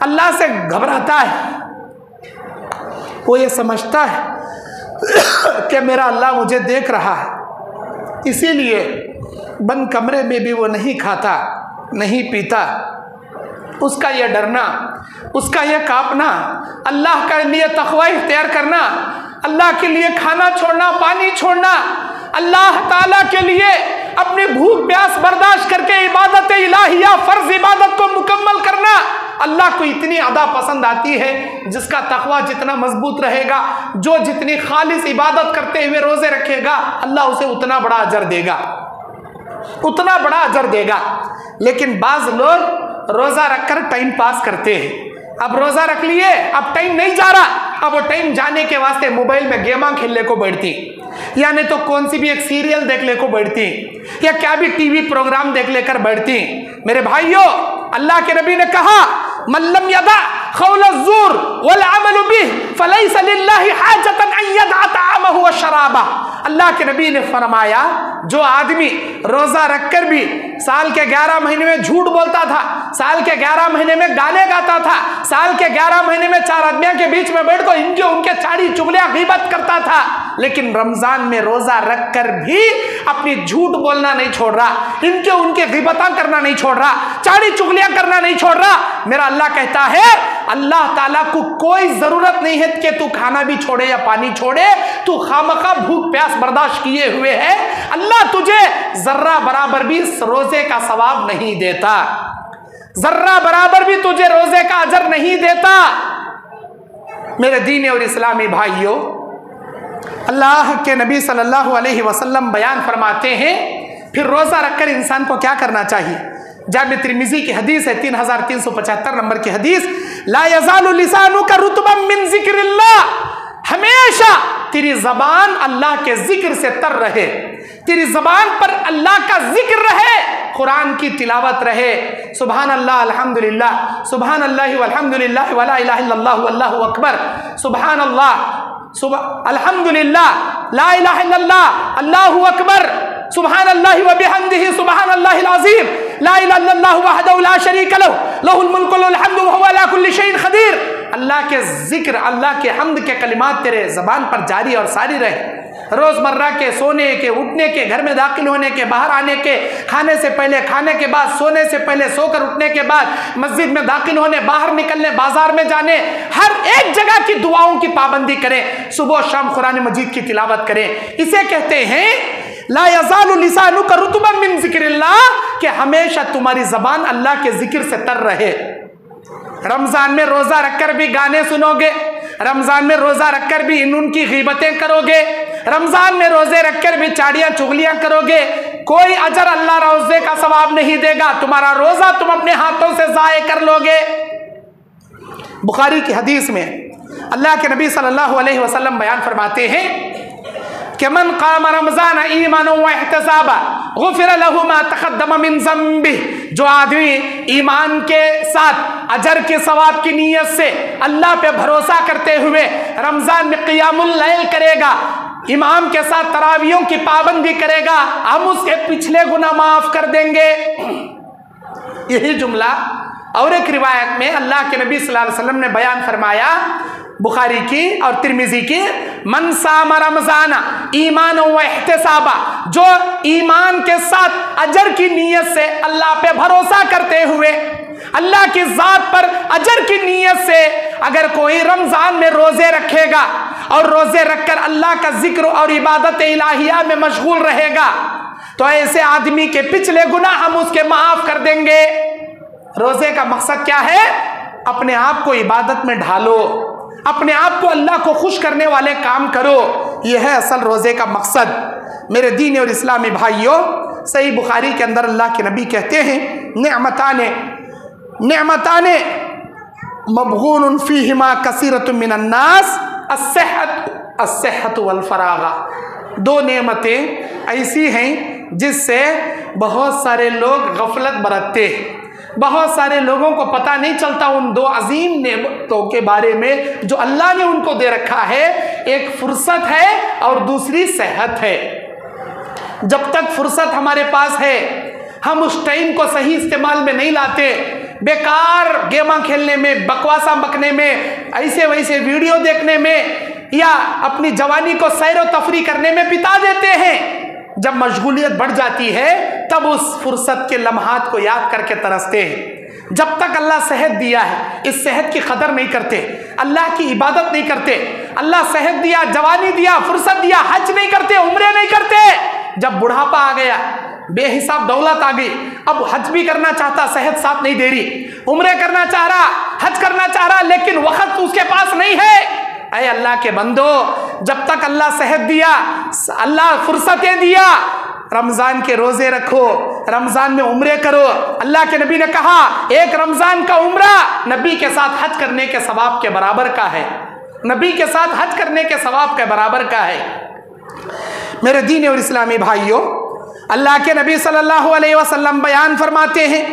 अल्लाह से घबराता है। वो ये समझता है कि मेरा अल्लाह मुझे देख रहा है, इसीलिए बंद कमरे में भी वो नहीं खाता, नहीं पीता। उसका यह डरना, उसका यह कांपना, अल्लाह के लिए तक़वा इख्तियार करना, अल्लाह के लिए खाना छोड़ना, पानी छोड़ना, अल्लाह ताला के लिए अपनी भूख प्यास बर्दाश्त करके इबादत इलाहिया, फर्ज इबादत को मुकम्मल करना, अल्लाह को इतनी अदा पसंद आती है, जिसका तकवा जितना मजबूत रहेगा, जो जितनी खालिस इबादत करते हुए रोजे रखेगा, अल्लाह उसे उतना बड़ा अजर देगा, उतना बड़ा अजर देगा। लेकिन बाज लोग रोजा रखकर टाइम पास करते हैं। अब रोजा रख लिए, अब टाइम नहीं जा रहा, अब वो टाइम जाने के वास्ते मोबाइल में गेमा खेलने को बैठती, या नहीं तो कौन सी भी एक सीरियल देखने को बैठती, या क्या भी टीवी प्रोग्राम देख लेकर बैठती। मेरे भाइयों, अल्लाह के नबी ने कहा, मल्लम यदा क़ौल अज़्ज़ूर वल अमल बिही फलैसा लिल्लाहि हाजतन अन यदअ तअमहु व शराबा। अल्लाह के नबी ने फरमाया, जो आदमी रोजा रखकर भी साल के 11 महीने में झूठ बोलता था, साल के 11 महीने में गाने गाता था, साल के 11 महीने में 4 आदमियों के बीच में बैठकर इनके उनके चाड़ी चुगलियां गीबत करता था, लेकिन रमजान में रोजा रखकर भी अपनी झूठ बोलना नहीं छोड़ रहा, इनके उनके गीबतां करना नहीं छोड़ रहा, चाड़ी चुगलियां करना नहीं छोड़ रहा। मेरा अल्लाह कहता है, अल्लाह ताला को कोई जरूरत नहीं है कि तू खाना भी छोड़े या पानी छोड़े, तू खामखा भूख प्यास बर्दाश्त किए हुए है, अल्लाह तुझे जर्रा बराबर भी रोजे का सवाब नहीं देता, जर्रा बराबर भी तुझे रोजे का अजर नहीं देता। मेरे दीन और इस्लामी भाइयों, अल्लाह के नबी सल्लल्लाहु अलैहि वसल्लम बयान फरमाते हैं, फिर रोजा रखकर इंसान को क्या करना चाहिए। जामे तिर्मिज़ी की हदीस है, 3375 नंबर की हदीस, ला यज़ालु लिसानुका रुतबम मिन ज़िक्रिल्लाह, हमेशा तेरी जबान अल्लाह के जिक्र से तर रहे, तेरी जबान पर अल्लाह का जिक्र रहे, कुरान की तिलावत रहे। सुभान अल्लाह अल्हम्दुलिल्लाह, सुभान अल्लाह वल्हम्दुलिल्लाह वला इलाहा इल्लल्लाह वल्लाहु अकबर, सुभान अल्लाह अल्हम्दुलिल्लाह ला इलाहा इल्लल्लाह अल्लाहु अकबर, सुभान अल्लाह व बिहम्दिही सुभान अल्लाहिल अज़ीम, ला इलाहा इल्लल्लाहु वहदहु ला शरीका लहु लहुल मुल्कु व लहुल हम्दु व हुवा अला कुल्ली शैइन क़दीर। अल्लाह के जिक्र, अल्लाह के हम्द के कलिमात तेरे ज़बान पर जारी और सारी रहे। रोज़मर्रा के सोने के, उठने के, घर में दाखिल होने के, बाहर आने के, खाने से पहले, खाने के बाद, सोने से पहले, सोकर उठने के बाद, मस्जिद में दाखिल होने, बाहर निकलने, बाजार में जाने, हर एक जगह की दुआओं की पाबंदी करें, सुबह शाम कुरान मजीद की तिलावत करें। इसे कहते हैं ला यज़ालु लिसानुका रुतबम मिन ज़िक्रिल्लाह, कि हमेशा तुम्हारी जबान अल्लाह के जिक्र से तर रहे। रमजान में रोजा रखकर भी गाने सुनोगे, रमजान में रोजा रखकर भी इन उनकी गीबतें करोगे, रमजान में रोजे रखकर भी चाड़ियां चुगलियां करोगे, कोई अजर अल्लाह रोजे का सवाब नहीं देगा, तुम्हारा रोजा तुम अपने हाथों से ज़ाये कर लोगे। बुखारी की हदीस में अल्लाह के नबी सल्लल्लाहु अलैहि वसल्लम बयान फरमाते हैं कि मन क़ाम रमज़ान ईमानन व इहतिसाबा गुफ़िर लहु मा तक़द्दम मिन ज़ंबिही, जो आदमी ईमान के साथ अजर के सवाब की नीयत से अल्लाह पे भरोसा करते हुए रमज़ान में क़ियामुल लैल करेगा, इमाम के साथ तरावियों की पाबंदी करेगा, हम उसके पिछले गुनाह माफ़ कर देंगे। यही जुमला और एक रिवायत में अल्लाह के नबी सल्लल्लाहु अलैहि वसल्लम ने बयान फरमाया, बुखारी की और तिर्मिज़ी की, मन साम रमज़ाना ईमान व इहतिसाबा, जो ईमान के साथ अजर की नीयत से अल्लाह पे भरोसा करते हुए, अल्लाह की ज़ात पर अजर की नीयत से अगर कोई रमज़ान में रोज़े रखेगा और रोज़े रखकर अल्लाह का जिक्र और इबादत इलाहिया में मशगूल रहेगा, तो ऐसे आदमी के पिछले गुनाह हम उसके माफ़ कर देंगे। रोज़े का मकसद क्या है? अपने आप को इबादत में ढालो, अपने आप को अल्लाह को खुश करने वाले काम करो, यह है असल रोज़े का मकसद। मेरे दीन और इस्लामी भाइयों, सही बुखारी के अंदर अल्लाह के नबी कहते हैं, नेमताने मबगून फ़ीहिमा कसीरतुम मिनन नास अस्सेहत वल फरागा, दो नेमतें ऐसी हैं जिससे बहुत सारे लोग गफलत बरतते हैं, बहुत सारे लोगों को पता नहीं चलता उन दो अजीम नेमतों के बारे में जो अल्लाह ने उनको दे रखा है। एक फुर्सत है और दूसरी सेहत है। जब तक फुर्सत हमारे पास है, हम उस टाइम को सही इस्तेमाल में नहीं लाते, बेकार गेमा खेलने में, बकवासा बकने में, ऐसे वैसे वीडियो देखने में, या अपनी जवानी को सैर व तफरी करने में बिता देते हैं। जब मशगूलियत बढ़ जाती है तब उस फुर्सत के लम्हात को याद करके तरसते हैं। जब तक अल्लाह सेहत दिया है, इस सेहत की कदर नहीं करते, अल्लाह की इबादत नहीं करते। अल्लाह सेहत दिया, जवानी दिया, फुर्सत दिया, हज नहीं करते, उम्रे नहीं करते। जब बुढ़ापा आ गया, बेहिसाब दौलत आ गई, अब हज भी करना चाहता, सेहत साथ नहीं दे रही, उम्रे करना चाह रहा, हज करना चाह रहा, लेकिन वक्त उसके पास नहीं है। ऐ अल्लाह के बंदो, जब तक अल्लाह सेहत दिया, अल्लाह फुर्सतें दिया, रमजान के रोजे रखो, रमजान में उम्रे करो। अल्लाह के नबी ने कहा एक रमजान का उम्रा नबी के साथ हज करने के सवाब के बराबर का है। नबी के साथ हज करने के सवाब के बराबर का है। मेरे दीन और इस्लामी भाइयों, अल्लाह के नबी सल्लल्लाहु अलैहि वसल्लम बयान फरमाते हैं,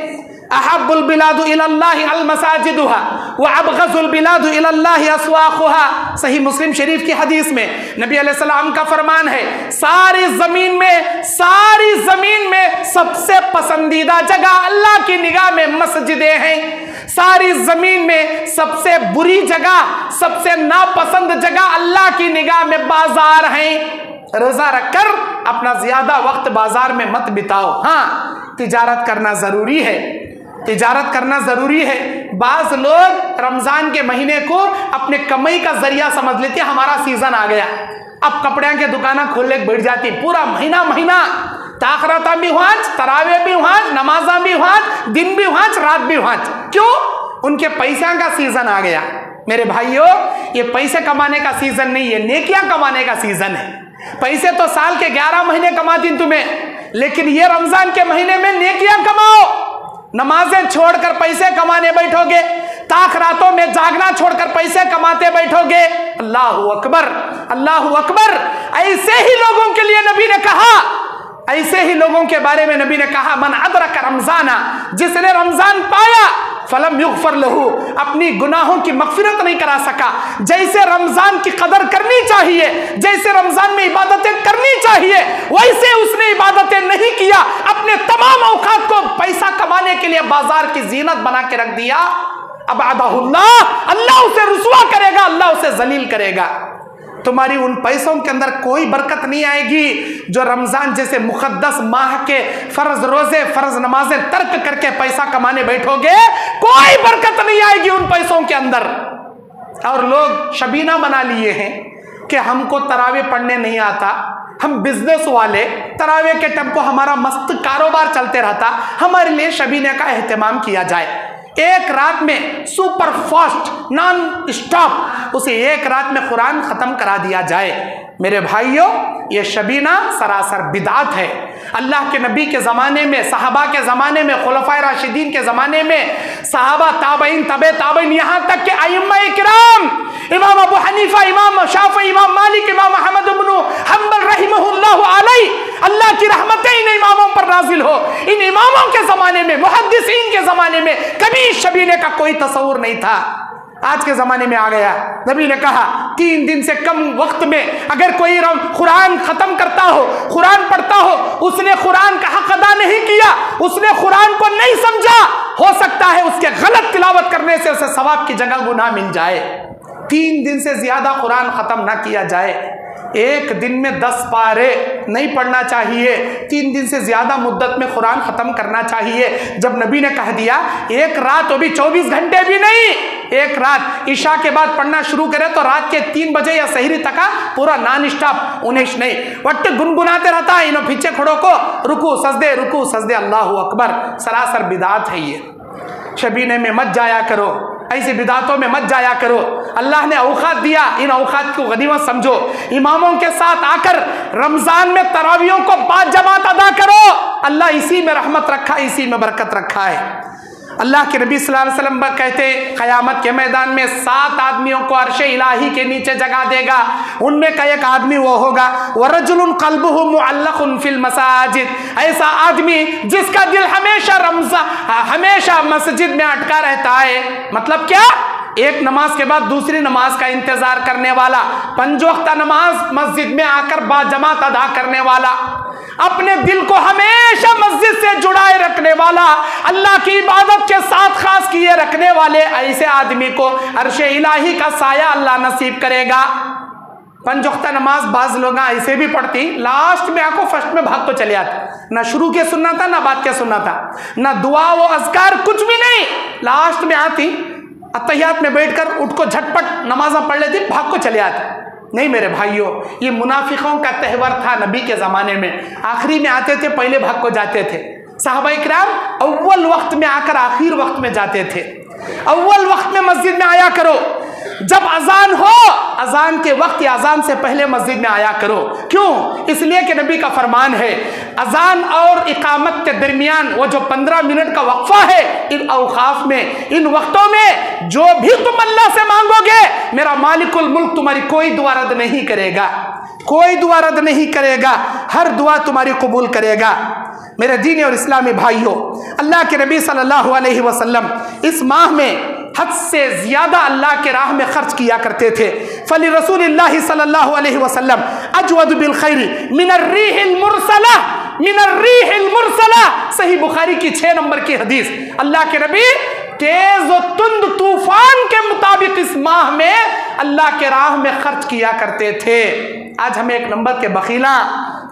अहब्बुल बिलादु इलल्लाहि अल मसाजिदुहा व अबग़ज़ुल बिलादु इलल्लाहि अस्वाक़ुहा। सही मुस्लिम शरीफ की हदीस में नबी अलैहिस्सलाम का फरमान है, सारी ज़मीन में सबसे पसंदीदा जगह अल्लाह की निगाह में मस्जिदें हैं। सारी ज़मीन में सबसे बुरी जगह, सबसे नापसंद जगह अल्लाह की निगाह में बाजार हैं। रोजा रखकर अपना ज्यादा वक्त बाजार में मत बिताओ। हाँ, तिजारत करना जरूरी है, तिजारत करना जरूरी है। बाज लोग रमजान के महीने को अपने कमाई का जरिया समझ लेते हैं। हमारा सीजन आ गया, अब कपड़े की दुकान खोलने बैठ जाती, पूरा महीना ताखराता भी हुआ, तरावे भी हुआ, नमाजा भी हुआ, दिन भी हुआ, रात भी हुआ। क्यों? उनके पैसा का सीजन आ गया। मेरे भाइयों, ये पैसे कमाने का सीजन नहीं, ये नेकियां कमाने का सीजन है। पैसे तो साल के 11 महीने कमाती तुम्हें, लेकिन ये रमजान के महीने में नेकियां कमाओ। नमाजें छोड़कर पैसे कमाने बैठोगे, ताक रातों में जागना छोड़कर पैसे कमाते बैठोगे। अल्लाहू अकबर, अल्लाहू अकबर। ऐसे ही लोगों के लिए नबी ने कहा, ऐसे ही लोगों के बारे में नबी ने कहा, मन अदरक रमजाना, जिसने रमजान पाया, फलम युगफर लहू, अपनी गुनाहों की मगफिरत नहीं करा सका। जैसे रमजान की कदर करनी चाहिए, जैसे रमजान में इबादतें करनी चाहिए, वैसे उसने इबादतें नहीं किया। अपने तमाम औकात को पैसा कमाने के लिए बाजार की जीनत बना के रख दिया। अब अदाहुल्लाह, अल्लाह उसे रुसवा करेगा, अल्लाह उसे जलील करेगा। तुम्हारी उन पैसों के अंदर कोई बरकत नहीं आएगी जो रमजान जैसे मुकद्दस माह के फर्ज रोजे, फर्ज नमाजें तर्क करके पैसा कमाने बैठोगे, कोई बरकत नहीं आएगी उन पैसों के अंदर। और लोग शबीना बना लिए हैं कि हमको तरावे पढ़ने नहीं आता, हम बिजनेस वाले, तरावे के टाइम को हमारा मस्त कारोबार चलते रहता, हमारे लिए शबीने का एहतमाम किया जाए। एक रात में सुपर फास्ट नॉन स्टॉप उसे एक रात में कुरान खत्म करा दिया जाए। मेरे भाइयों, ये शबीना सरासर बिदात है। अल्लाह के नबी के ज़माने में, सहाबा के ज़माने में, खुलफाए राशिदीन के ज़माने में, सहाबा, ताबईन, तबे ताबईन, यहाँ तक के अइम्मा किराम, इमाम अबू हनीफा, इमाम शाफी, इमाम मालिक, इमाम अहमद इब्न हंबल रहमहुल्लाह अलैहि, अल्लाह की रहमतें इन इमामों पर नाजिल हो। इन इमामों के ज़माने में, मुहद्दिसीन के ज़माने में कभी शबीने का कोई तस्वुर नहीं था। आज के ज़माने में आ गया। नबी ने कहा 3 दिन से कम वक्त में अगर कोई कुरान ख़त्म करता हो, कुरान पढ़ता हो, उसने कुरान का हक अदा नहीं किया, उसने कुरान को नहीं समझा, हो सकता है उसके गलत तिलावत करने से उसे सवाब की जगह गुनाह मिल जाए। 3 दिन से ज़्यादा कुरान ख़त्म ना किया जाए। एक दिन में 10 पारे नहीं पढ़ना चाहिए, 3 दिन से ज्यादा मुद्दत में कुरान खत्म करना चाहिए। जब नबी ने कह दिया एक रात, वो भी 24 घंटे भी नहीं, एक रात ईशा के बाद पढ़ना शुरू करे तो रात के 3 बजे या सहरी तक पूरा नॉन स्टॉप, 19 नहीं, वक्त गुनगुनाते रहता है। इन्हों पीछे खड़ों को रुकू सजदे, अल्लाहू अकबर। सरासर बिदात है ये। शबीने में मत जाया करो, ऐसी बिदातों में मत जाया करो। अल्लाह ने औकात दिया, इन औकात को गनीमत समझो। इमामों के साथ आकर रमजान में तरावियों को बाद जमात अदा करो। अल्लाह इसी में रहमत रखा है, इसी में बरकत रखा है। अल्लाह के नबी सल्लल्लाहु अलैहि वसल्लम कहते क़यामत के मैदान में 7 आदमियों को अर्शे इलाही के नीचे जगा देगा। उनमें का एक आदमी वो होगा, वरजुलुन क़ल्बुहु मुअल्लक़ुन फ़िल मसाजिद, ऐसा आदमी जिसका दिल हमेशा मस्जिद में अटका रहता है। मतलब क्या? एक नमाज के बाद दूसरी नमाज का इंतजार करने वाला, 5 वक्त नमाज मस्जिद में आकर बाजमात अदा करने वाला, अपने दिल को हमेशा मस्जिद से जुड़ाए रखने वाला, अल्लाह की इबादत के साथ खास किए रखने वाले, ऐसे आदमी को अर्शे इलाही का साया अल्लाह नसीब करेगा। 5 वक्त नमाज बाज लोग ऐसे भी पढ़ती, लास्ट में आको फर्स्ट में भाग को चले आते, ना शुरू के सुनना था ना बाद के सुनना था, ना दुआ वो अज़कार कुछ भी नहीं, लास्ट में आती अत्तहियात में बैठकर उठ को झटपट नमाज़ पढ़ लेती, भाग को चले आते। नहीं मेरे भाइयों, ये मुनाफिकों का त्यौहार था नबी के ज़माने में। आखिरी में आते थे, पहले भाग को जाते थे। साहबा किराम अव्वल वक्त में आकर आखिर वक्त में जाते थे। अव्वल वक्त में मस्जिद में आया करो, जब अजान हो अजान के वक्त या अजान से पहले मस्जिद में आया करो। क्यों? इसलिए कि नबी का फरमान है अजान और इकामत के दरमियान वो जो 15 मिनट का वक्फा है, इन औकाफ में, इन वक्तों में जो भी तुम अल्लाह से मांगोगे, मेरा मालिकुल मुल्क तुम्हारी कोई दुआ रद्द नहीं करेगा, कोई दुआ रद्द नहीं करेगा, हर दुआ तुम्हारी कबूल करेगा। मेरे दीनी और इस्लामी भाइयों, अल्लाह के नबी सल्लल्लाहु अलैहि वसल्लम इस माह में हद से ज्यादा अल्लाह के राह में खर्च किया करते थे। फली रसूलिल्लाहि सल्लल्लाहु अलैहि वसल्लम अजवद बिल खैरी मिनर रीहिल मुरसला, मिनर रीहिल मुरसला। सही बुखारी की 6 नंबर की हदीस। अल्लाह के नबी तेज और तुंद तूफान के मुताबिक इस माह में अल्लाह के राह में खर्च किया करते थे। आज हमें 1 नंबर के बखीला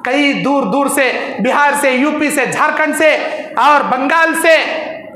कई दूर दूर से, बिहार से, यूपी से, झारखंड से और बंगाल से,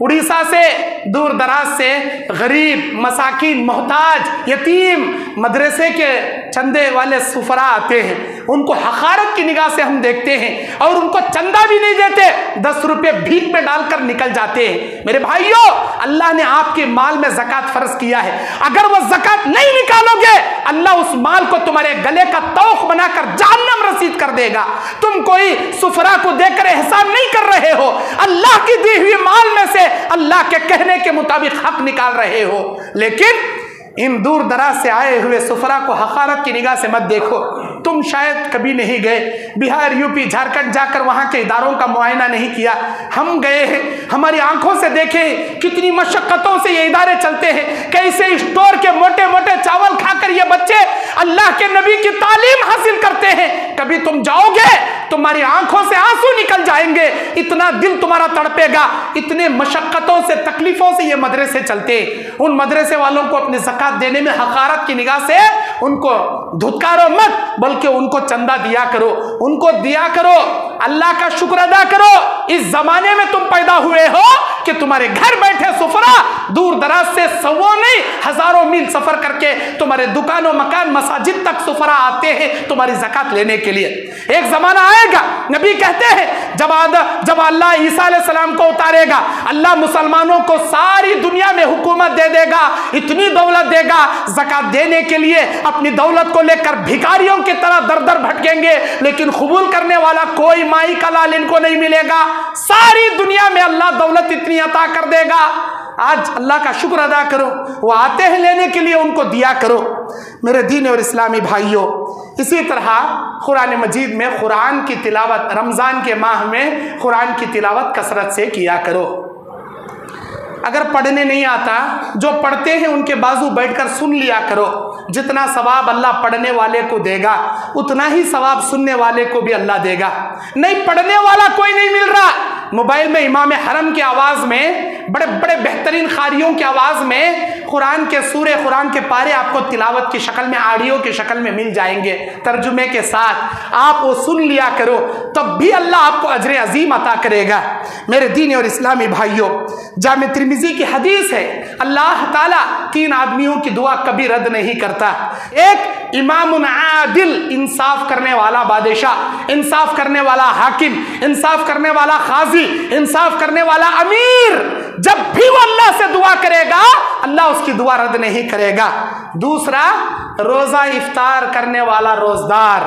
उड़ीसा से, दूर दराज से गरीब, मसाकिन, मोहताज, यतीम, मदरसे के चंदे वाले सुफरा आते हैं। उनको हकारत की निगाह से हम देखते हैं और उनको चंदा भी नहीं देते, 10 रुपये भीख में डालकर निकल जाते हैं। मेरे भाइयों, अल्लाह ने आपके माल में ज़कात फर्ज किया है। अगर वो ज़कात नहीं निकालोगे, अल्लाह उस माल को तुम्हारे गले का तौख बनाकर जहन्नम रसीद कर देगा। तुम कोई सुफरा को देकर एहसान नहीं कर रहे हो, अल्लाह की दी हुई माल में से अल्लाह के कहने के मुताबिक हक निकाल रहे हो। लेकिन इन दूर दराज से आए हुए सुफरा को हकारत की निगाह से मत देखो। तुम शायद कभी नहीं गए बिहार, यूपी, झारखंड जाकर वहाँ के इदारों का मुआयना नहीं किया। हम गए हैं, हमारी आंखों से देखे कितनी मशक्क़तों से ये इदारे चलते हैं, कैसे स्टोर के मोटे मोटे चावल खाकर ये बच्चे अल्लाह के नबी की तालीम हासिल करते हैं। कभी तुम जाओगे, तुम्हारी आंखों से आंसू निकल जाएंगे, इतना दिल तुम्हारा तड़पेगा। इतने मशक्क़तों से, तकलीफों से ये मदरसे चलते। उन मदरसे वालों को अपनी ज़कात देने में हकारत की निगाह से उनको धुतकारो मत, बल्कि उनको चंदा दिया करो, उनको दिया करो, अल्लाह का शुक्र अदा करो। इस जमाने में तुम पैदा हुए हो कि तुम्हारे घर बैठे सुफरा दूर दराज से सौों नहीं हजारों मील सफर करके तुम्हारे दुकानों, मकान, मसाजिद तक सुफरा आते हैं तुम्हारी ज़कात लेने के लिए। एक जमाना आएगा, नबी कहते हैं, जब अल्लाह ईसा अलैहिस्सलाम को उतारेगा, अल्लाह मुसलमानों को सारी दुनिया में हुकूमत दे देगा, इतनी दौलत देगा, ज़कात देने के लिए अपनी दौलत को लेकर भिखारियों की तरह दर दर भटकेंगे, लेकिन कबूल करने वाला कोई माई का लाल इनको नहीं मिलेगा। सारी दुनिया में अल्लाह दौलत इतनी अता कर देगा। आज अल्लाह का शुक्र अदा करो, वो आते हैं लेने के लिए, उनको दिया करो। मेरे दीन और इस्लामी भाइयों, इसी तरह कुरान मजीद में कुरान की तिलावत, रमज़ान के माह में कुरान की तिलावत कसरत से किया करो। अगर पढ़ने नहीं आता, जो पढ़ते हैं उनके बाजू बैठकर सुन लिया करो। जितना सवाब अल्लाह पढ़ने वाले को देगा, उतना ही सवाब सुनने वाले को भी अल्लाह देगा। नहीं पढ़ने वाला कोई नहीं मिल रहा, मोबाइल में इमाम हरम की आवाज़ में, बड़े बड़े बेहतरीन खारियों की आवाज़ में कुरान के सूरे, कुरान के पारे आपको तिलावत की शक्ल में, ऑडियो की शक्ल में मिल जाएंगे, तर्जुमे के साथ। आप वो सुन लिया करो, तब भी अल्लाह आपको अजर अजीम अता करेगा। मेरे दीन और इस्लामी भाइयों, जामे तिर्मिज़ी की हदीस है, अल्लाह ताला 3 आदमियों की दुआ कभी रद्द नहीं करता। एक इमामुन आदिल, इंसाफ करने वाला बादशाह, इंसाफ करने वाला हाकिम, इंसाफ करने वाला काजी, इंसाफ करने वाला अमीर। जब भी वो अल्लाह से दुआ करेगा, अल्लाह उसकी दुआ रद्द नहीं करेगा। दूसरा, रोज़ा इफ्तार करने वाला रोज़दार,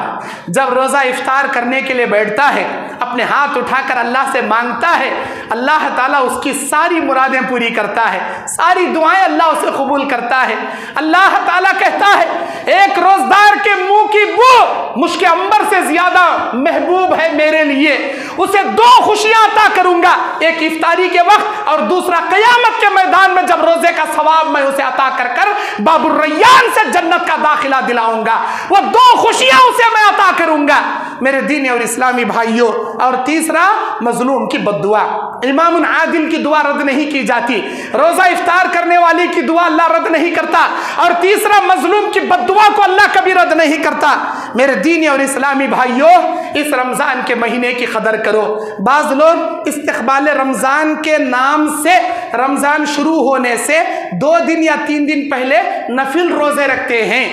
जब रोज़ा इफ्तार करने के लिए बैठता है, अपने हाथ उठाकर अल्लाह से मांगता है, अल्लाह ताला उसकी सारी मुरादें पूरी करता है, सारी दुआएं अल्लाह उसे कबूल करता है। अल्लाह ताला कहता है, एक रोज़दार के मुंह की बू मुश्क अंबर से ज्यादा महबूब है मेरे लिए, उसे 2 खुशियां अता करूंगा, एक इफ्तारी के वक्त और दूसरा क़यामत के मैदान में जब रोजे का सवाब मैं उसे अता कर कर बाबुर रैयान से जन्नत का दाखिला दिलाऊंगा। वो 2 खुशियां उसे मैं अता करूंगा। मेरे दीन और इस्लामी भाइयों, और तीसरा, मजलूम की बद्दुआ। इमामुन आदिल की दुआ रद्द नहीं की जाती, रोजा इफ्तार करने वाले की दुआ अल्लाह रद्द नहीं करता, और तीसरा, मजलूम की बद्दुआ को अल्लाह कभी रद्द नहीं करता। मेरे दीन और इस्लामी भाइयों, इस रमजान के महीने की कदर करो। बाज लोग इस्तक़बाल रमजान के नाम से रमजान शुरू होने से 2 दिन या 3 दिन पहले नफिल रोजे रखते हैं।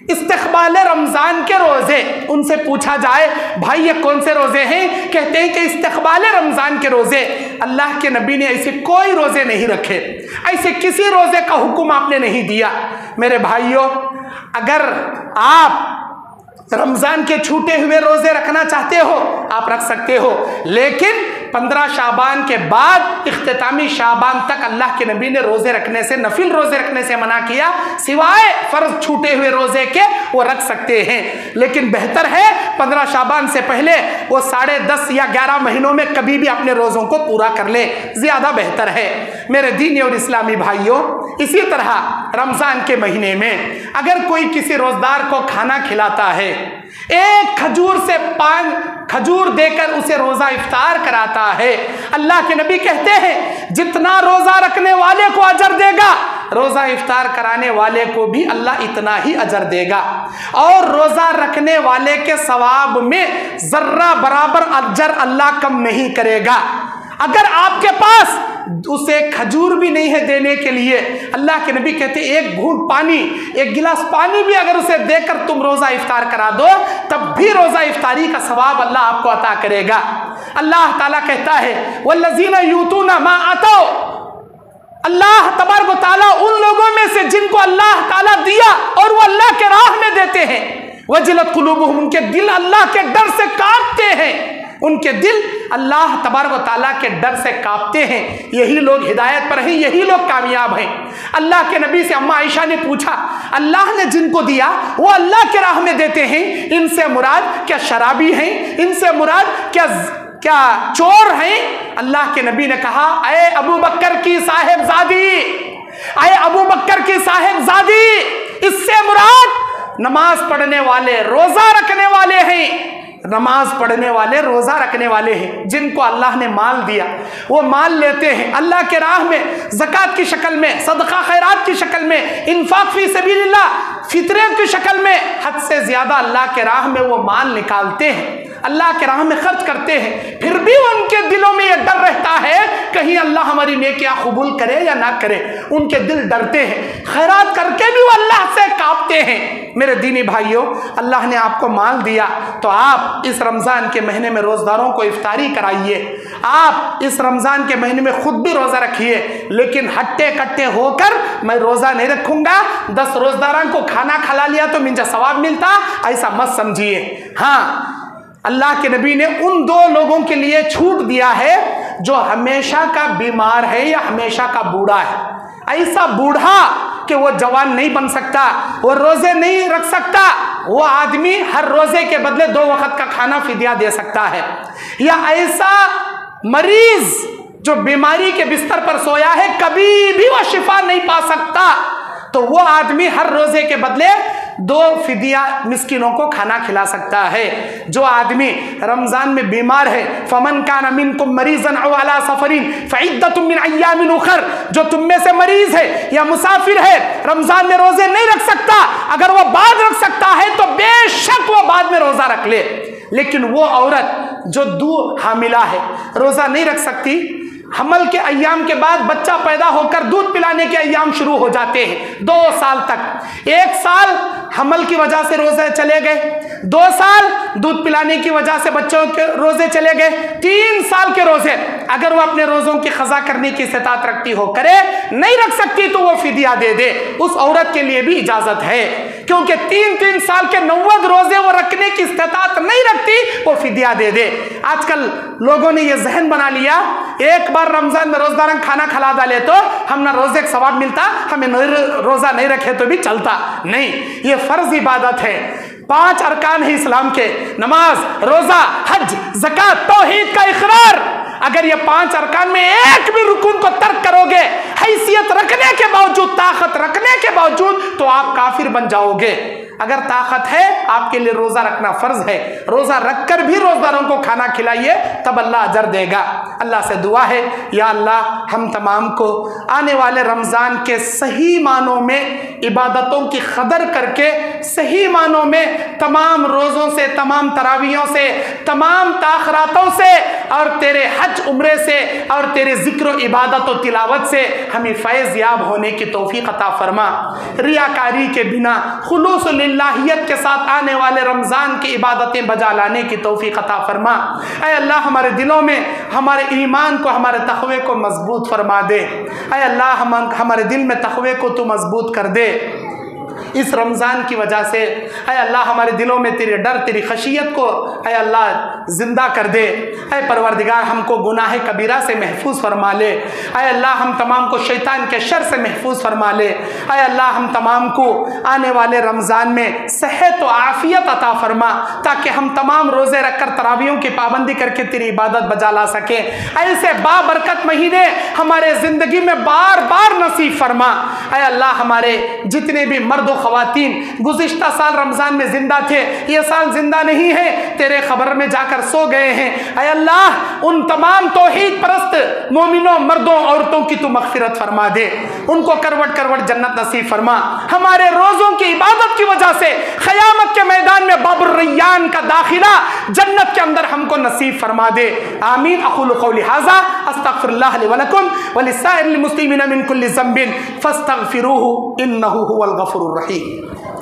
इस्तक़बाल रमज़ान के रोज़े। उनसे पूछा जाए भाई ये कौन से रोज़े हैं, कहते हैं कि इस्तक़बाल रमज़ान के रोज़े। अल्लाह के नबी ने ऐसे कोई रोज़े नहीं रखे, ऐसे किसी रोज़े का हुक्म आपने नहीं दिया। मेरे भाइयों, अगर आप रमज़ान के छूटे हुए रोज़े रखना चाहते हो आप रख सकते हो, लेकिन 15 शाबान के बाद इख्तितामी शाबान तक अल्लाह के नबी ने रोज़े रखने से, नफिल रोज़े रखने से मना किया, सिवाय फ़र्ज छूटे हुए रोज़े के वो रख सकते हैं। लेकिन बेहतर है 15 शाबान से पहले वो 10.5 या 11 महीनों में कभी भी अपने रोज़ों को पूरा कर ले, ज़्यादा बेहतर है। मेरे दीनी और इस्लामी भाइयों, इसी तरह रमज़ान के महीने में अगर कोई किसी रोज़दार को खाना खिलाता है, एक खजूर से 5 खजूर देकर उसे रोजा इफ्तार कराता है, अल्लाह के नबी कहते हैं जितना रोजा रखने वाले को अजर देगा, रोजा इफ्तार कराने वाले को भी अल्लाह इतना ही अजर देगा। और रोजा रखने वाले के सवाब में जर्रा बराबर अजर अल्लाह कम नहीं करेगा। अगर आपके पास उसे खजूर भी नहीं है देने के लिए, अल्लाह के नबी कहते एक घूंट पानी, एक गिलास पानी भी अगर उसे देकर तुम रोजा इफ्तार करा दो, तब भी रोजा इफ्तारी का सवाब अल्लाह आपको अता करेगा। अल्लाह ताला कहता है वल्लज़ीना यूतूना मा अतो, अल्लाह तबारक व तआला उन लोगों में से जिनको अल्लाह ताला दिया और वो अल्लाह के राह में देते हैं, वजिलत कुलूबुहुम, उनके दिल अल्लाह के डर से कांपते हैं, उनके दिल अल्लाह तबारक व तआला के डर से कांपते हैं। यही लोग हिदायत पर हैं, यही लोग कामयाब हैं। अल्लाह के नबी से अम्मा आयशा ने पूछा, अल्लाह ने जिनको दिया वो अल्लाह के राह में देते हैं, इनसे मुराद क्या शराबी हैं, इनसे मुराद क्या चोर हैं? अल्लाह के नबी ने कहा, अये अबू बकर की साहिबजादी, अये अबू बकर की साहिबजादी, इससे मुराद नमाज पढ़ने वाले, रोजा रखने वाले हैं। नमाज पढ़ने वाले, रोजा रखने वाले हैं, जिनको अल्लाह ने माल दिया, वो माल लेते हैं अल्लाह के राह में, ज़कात की शक्ल में, सदका खैरात की शक्ल में, इन्फाक फी सबीलिल्लाह, फितरे की शक्ल में, हद से ज्यादा अल्लाह के राह में वो माल निकालते हैं, अल्लाह के राह में खर्च करते हैं। फिर भी उनके दिलों में यह डर रहता है कहीं अल्लाह हमारी नेकियां कबूल करे या ना करे, उनके दिल डरते हैं। खैरात करके भी वो अल्लाह से कांपते हैं। मेरे दीनी भाइयों, अल्लाह ने आपको माल दिया तो आप इस रमज़ान के महीने में रोज़दारों को इफ्तारी कराइए, आप इस रमज़ान के महीने में खुद भी रोज़ा रखिए, लेकिन हट्टे कट्टे होकर मैं रोज़ा नहीं रखूंगा, 10 रोज़दारों को खाना खिला लिया तो मुझे सवाब मिलता, ऐसा मत समझिए। हाँ, अल्लाह के नबी ने उन 2 लोगों के लिए छूट दिया है जो हमेशा का बीमार है या हमेशा का बूढ़ा है। ऐसा बूढ़ा कि वो जवान नहीं बन सकता, वो रोजे नहीं रख सकता, वो आदमी हर रोजे के बदले 2 वक्त का खाना फिदिया दे सकता है। या ऐसा मरीज जो बीमारी के बिस्तर पर सोया है, कभी भी वो शिफा नहीं पा सकता, तो वो आदमी हर रोजे के बदले 2 फिदिया मिस्किनों को खाना खिला सकता है। जो आदमी रमजान में बीमार है, फमन कान मिनकुम मरीजन औ अला सफरिन फइद्दतुम मिन अय्यामिन उखर, जो तुम में से मरीज है या मुसाफिर है, रमजान में रोजे नहीं रख सकता, अगर वो बाद रख सकता है तो बेशक वो बाद में रोजा रख ले। लेकिन वो औरत जो हामिला है, रोजा नहीं रख सकती, हमल के अय्याम के बाद बच्चा पैदा होकर दूध पिलाने के अय्याम शुरू हो जाते हैं, 2 साल तक। 1 साल हमल की वजह से रोजे चले गए, 2 साल दूध पिलाने की वजह से बच्चों के रोजे चले गए, 3 साल के रोजे अगर वो अपने रोजों की खजा करने की इस्तात रखती हो, करे, नहीं रख सकती तो वो फिदिया दे दे, उस औरत के लिए भी इजाजत है, क्योंकि 3-3 साल के 90 रोजे वो रखने की इस्तात नहीं रखती, वो फिदिया दे दे। आजकल लोगों ने ये जहन बना लिया, एक बार रमजान में रोजदार खाना खिला डाले तो हम ना रोजे का सवाब मिलता, हमें रोजा नहीं रखे तो भी चलता। नहीं, ये फर्ज इबादत है, 5 अरकान है इस्लाम के, नमाज, रोजा, हज, ज़कात, तौहीद का इकरार। अगर ये 5 अरकान में एक भी रुकून को तर्क करोगे, हैसियत रखने के बावजूद, ताकत रखने के बावजूद, तो आप काफिर बन जाओगे। अगर ताकत है, आपके लिए रोजा रखना फर्ज है, रोजा रखकर भी रोजदारों को खाना खिलाइए, तब अल्लाह अजर देगा। अल्लाह से दुआ है, या अल्लाह हम तमाम को आने वाले रमज़ान के सही मानों में इबादतों की कदर करके, सही मानों में तमाम रोज़ों से, तमाम तरावियों से, तमाम ताखरातों से और तेरे हज उम्रे से और तेरे जिक्र इबादत और तिलावत से हमें फैज़ याब होने की तौफीक अता फरमा। रियाकारी के बिना खुलूस लिल्लाहियत के साथ आने वाले रमज़ान की इबादतें बजा लाने की तौफीक अता फरमा। ऐ अल्लाह हमारे दिलों में हमारे ईमान को, हमारे तक़वे को मजबूत फरमा दे। ऐ अल्लाह हमारे दिल में तक़वे को तू मजबूत कर दे। इस रमज़ान की वजह से ऐ अल्लाह हमारे दिलों में तेरे डर, तेरी खशियत को ऐ अल्लाह ज़िंदा कर दे। ऐ परवरदिगार हमको गुनाह कबीरा से महफूज फरमा ले। ऐ अल्लाह हम तमाम को शैतान के शर से महफूज फरमा ले। ऐ अल्लाह हम तमाम को आने वाले रमज़ान में सेहत व आफ़ियत अता फरमा, ताकि हम तमाम रोज़े रखकर तरावियों की पाबंदी करके तेरी इबादत बजा ला सकें। ऐसे बाबरकत महीने हमारे ज़िंदगी में बार बार नसीब फरमा। ऐ अल्लाह हमारे जितने भी मर्द ख़वातीन गुज़िश्ता साल रमज़ान में ज़िंदा थे, ये साल ज़िंदा नहीं है, तेरे ख़बर में जाकर सो गए हैं। ऐ अल्लाह उन तमाम तौहीद परस्त मोमिनों, मर्दों, औरतों की तू मग़फ़िरत फरमा दे, उनको करवट करवट जन्नत नसीब फरमा। हमारे रोज़ों की इबादत की वजह से क़यामत के मैदान में बाबुर रय्यान का दाखिला जन्नत के अंदर हमको नसीब फरमा दे। आमीन। अक़ूलु क़ौली हाज़ा अस्तग़फ़िरुल्लाह ली व लकुम व लिस्साइरिल मुस्लिमीन मिन कुल्लि ज़ंबिन फ़स्तग़फ़िरूहु इन्नहु हुवल गफ़ूरुर रहीम।